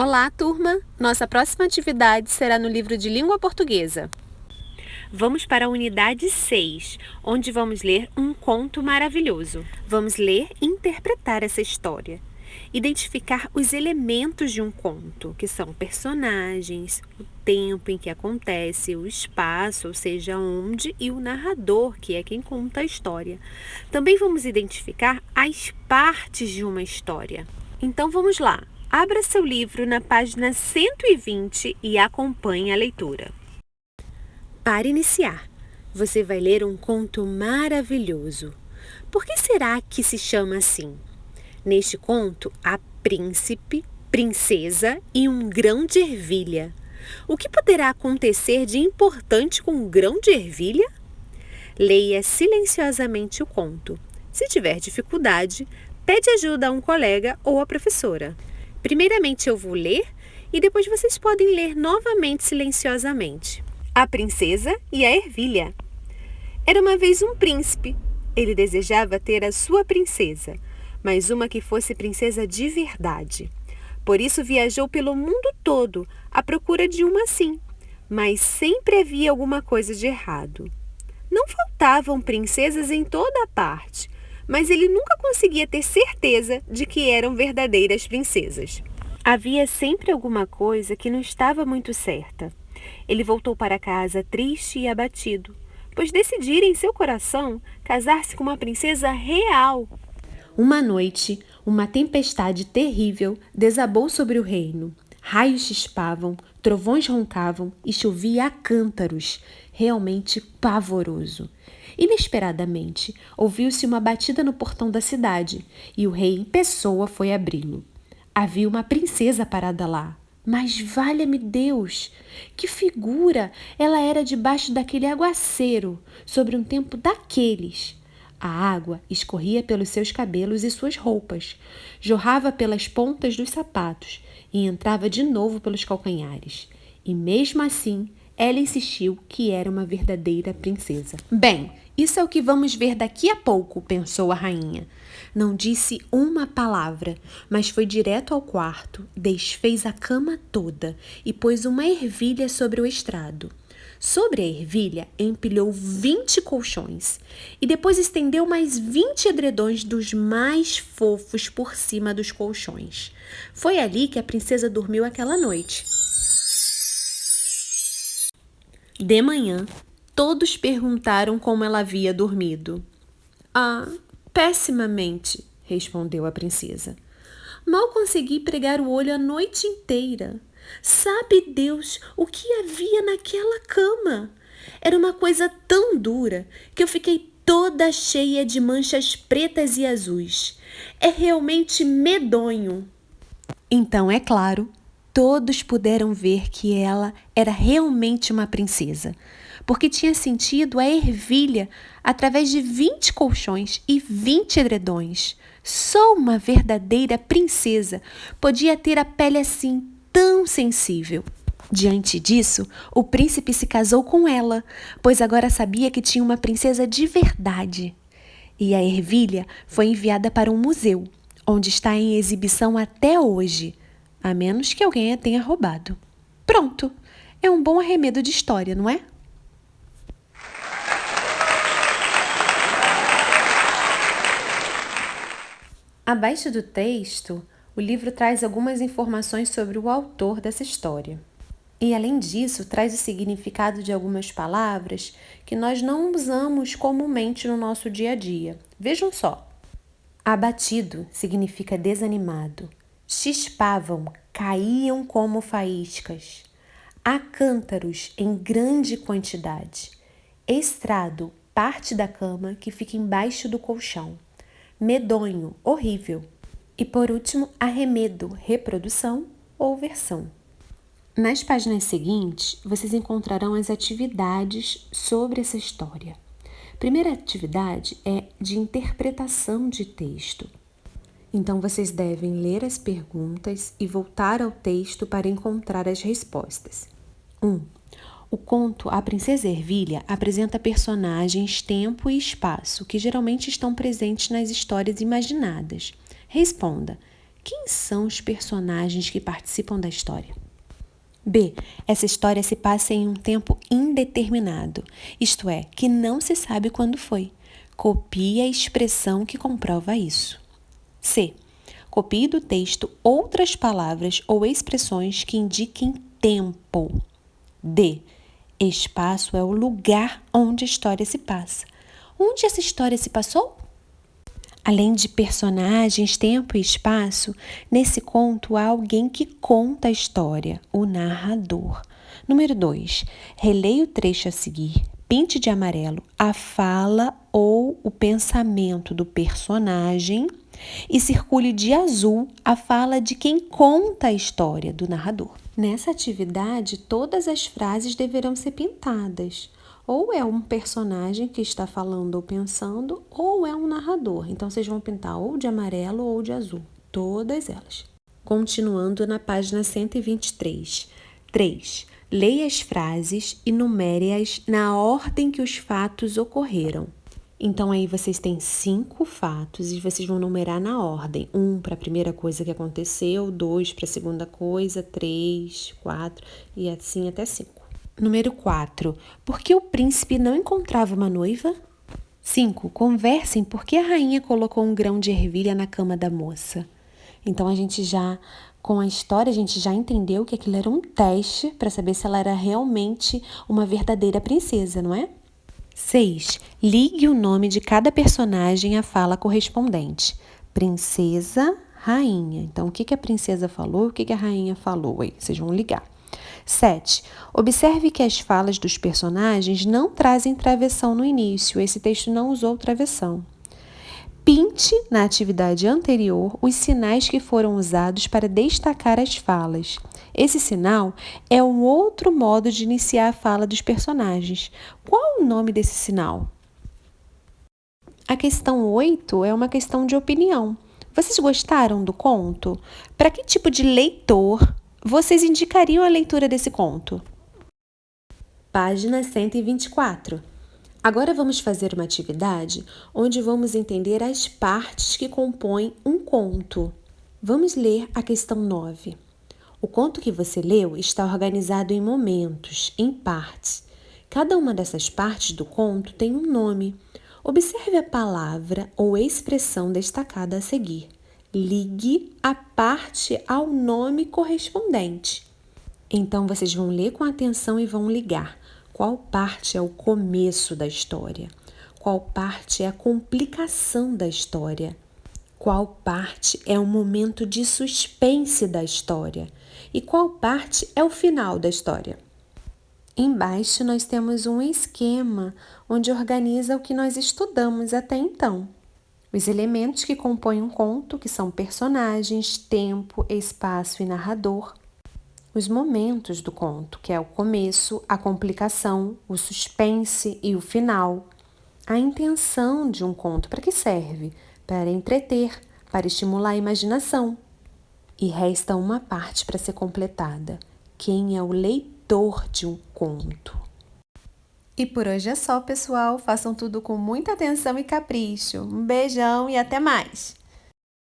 Olá, turma! Nossa próxima atividade será no livro de língua portuguesa. Vamos para a unidade 6, onde vamos ler um conto maravilhoso. Vamos ler e interpretar essa história. Identificar os elementos de um conto, que são personagens, o tempo em que acontece, o espaço, ou seja, onde, e o narrador, que é quem conta a história. Também vamos identificar as partes de uma história. Então vamos lá! Abra seu livro na página 120 e acompanhe a leitura. Para iniciar, você vai ler um conto maravilhoso. Por que será que se chama assim? Neste conto, há príncipe, princesa e um grão de ervilha. O que poderá acontecer de importante com um grão de ervilha? Leia silenciosamente o conto. Se tiver dificuldade, pede ajuda a um colega ou à professora. Primeiramente eu vou ler e depois vocês podem ler novamente silenciosamente. A princesa e a ervilha. Era uma vez um príncipe. Ele desejava ter a sua princesa, mas uma que fosse princesa de verdade. Por isso viajou pelo mundo todo à procura de uma assim, mas sempre havia alguma coisa de errado. Não faltavam princesas em toda a parte, mas ele nunca conseguia ter certeza de que eram verdadeiras princesas. Havia sempre alguma coisa que não estava muito certa. Ele voltou para casa triste e abatido, pois decidira em seu coração casar-se com uma princesa real. Uma noite, uma tempestade terrível desabou sobre o reino. Raios chispavam, trovões roncavam e chovia a cântaros, realmente pavoroso. Inesperadamente, ouviu-se uma batida no portão da cidade e o rei em pessoa foi abri-lo. Havia uma princesa parada lá. Mas valha-me Deus! Que figura! Ela era debaixo daquele aguaceiro, sobre um tempo daqueles. A água escorria pelos seus cabelos e suas roupas, jorrava pelas pontas dos sapatos e entrava de novo pelos calcanhares. E mesmo assim, ela insistiu que era uma verdadeira princesa. Bem, isso é o que vamos ver daqui a pouco, pensou a rainha. Não disse uma palavra, mas foi direto ao quarto, desfez a cama toda e pôs uma ervilha sobre o estrado. Sobre a ervilha, empilhou 20 colchões e depois estendeu mais 20 edredões dos mais fofos por cima dos colchões. Foi ali que a princesa dormiu aquela noite. De manhã, todos perguntaram como ela havia dormido. Ah, pessimamente, respondeu a princesa. Mal consegui pregar o olho a noite inteira. Sabe Deus o que havia naquela cama? Era uma coisa tão dura que eu fiquei toda cheia de manchas pretas e azuis. É realmente medonho. Então, é claro, todos puderam ver que ela era realmente uma princesa, porque tinha sentido a ervilha através de 20 colchões e 20 edredões. Só uma verdadeira princesa podia ter a pele assim tão sensível. Diante disso, o príncipe se casou com ela, pois agora sabia que tinha uma princesa de verdade. E a ervilha foi enviada para um museu, onde está em exibição até hoje, a menos que alguém a tenha roubado. Pronto! É um bom arremedo de história, não é? Abaixo do texto, o livro traz algumas informações sobre o autor dessa história. E, além disso, traz o significado de algumas palavras que nós não usamos comumente no nosso dia a dia. Vejam só. Abatido significa desanimado. Chispavam, caíam como faíscas. Há cântaros em grande quantidade. Estrado, parte da cama que fica embaixo do colchão. Medonho, horrível. E por último, arremedo, reprodução ou versão. Nas páginas seguintes, vocês encontrarão as atividades sobre essa história. A primeira atividade é de interpretação de texto. Então, vocês devem ler as perguntas e voltar ao texto para encontrar as respostas. 1. O conto A Princesa Ervilha apresenta personagens, tempo e espaço que geralmente estão presentes nas histórias imaginadas. Responda: quem são os personagens que participam da história? B. Essa história se passa em um tempo indeterminado, isto é, que não se sabe quando foi. Copie a expressão que comprova isso. C. Copie do texto outras palavras ou expressões que indiquem tempo. D. Espaço é o lugar onde a história se passa. Onde essa história se passou? Além de personagens, tempo e espaço, nesse conto há alguém que conta a história, o narrador. Número 2. Releia o trecho a seguir. Pinte de amarelo a fala ou o pensamento do personagem e circule de azul a fala de quem conta a história, do narrador. Nessa atividade, todas as frases deverão ser pintadas. Ou é um personagem que está falando ou pensando, ou é um narrador. Então, vocês vão pintar ou de amarelo ou de azul. Todas elas. Continuando na página 123. 3. Leia as frases e numere-as na ordem que os fatos ocorreram. Então, aí vocês têm 5 fatos e vocês vão numerar na ordem. 1 para a primeira coisa que aconteceu, 2 para a segunda coisa, 3, 4 e assim até 5. Número 4. Por que o príncipe não encontrava uma noiva? 5. Conversem por que a rainha colocou um grão de ervilha na cama da moça. Então, com a história, a gente já entendeu que aquilo era um teste para saber se ela era realmente uma verdadeira princesa, não é? 6. Ligue o nome de cada personagem à fala correspondente. Princesa, rainha. Então, o que a princesa falou e o que a rainha falou? Aí, vocês vão ligar. 7. Observe que as falas dos personagens não trazem travessão no início. Esse texto não usou travessão. Pinte, na atividade anterior, os sinais que foram usados para destacar as falas. Esse sinal é um outro modo de iniciar a fala dos personagens. Qual o nome desse sinal? A questão 8 é uma questão de opinião. Vocês gostaram do conto? Para que tipo de leitor vocês indicariam a leitura desse conto? Página 124. Agora vamos fazer uma atividade onde vamos entender as partes que compõem um conto. Vamos ler a questão 9. O conto que você leu está organizado em momentos, em partes. Cada uma dessas partes do conto tem um nome. Observe a palavra ou expressão destacada a seguir. Ligue a parte ao nome correspondente. Então, vocês vão ler com atenção e vão ligar. Qual parte é o começo da história? Qual parte é a complicação da história? Qual parte é o momento de suspense da história? E qual parte é o final da história? Embaixo, nós temos um esquema onde organiza o que nós estudamos até então. Os elementos que compõem um conto, que são personagens, tempo, espaço e narrador. Os momentos do conto, que é o começo, a complicação, o suspense e o final. A intenção de um conto, para que serve? Para entreter, para estimular a imaginação. E resta uma parte para ser completada. Quem é o leitor de um conto? E por hoje é só, pessoal. Façam tudo com muita atenção e capricho. Um beijão e até mais!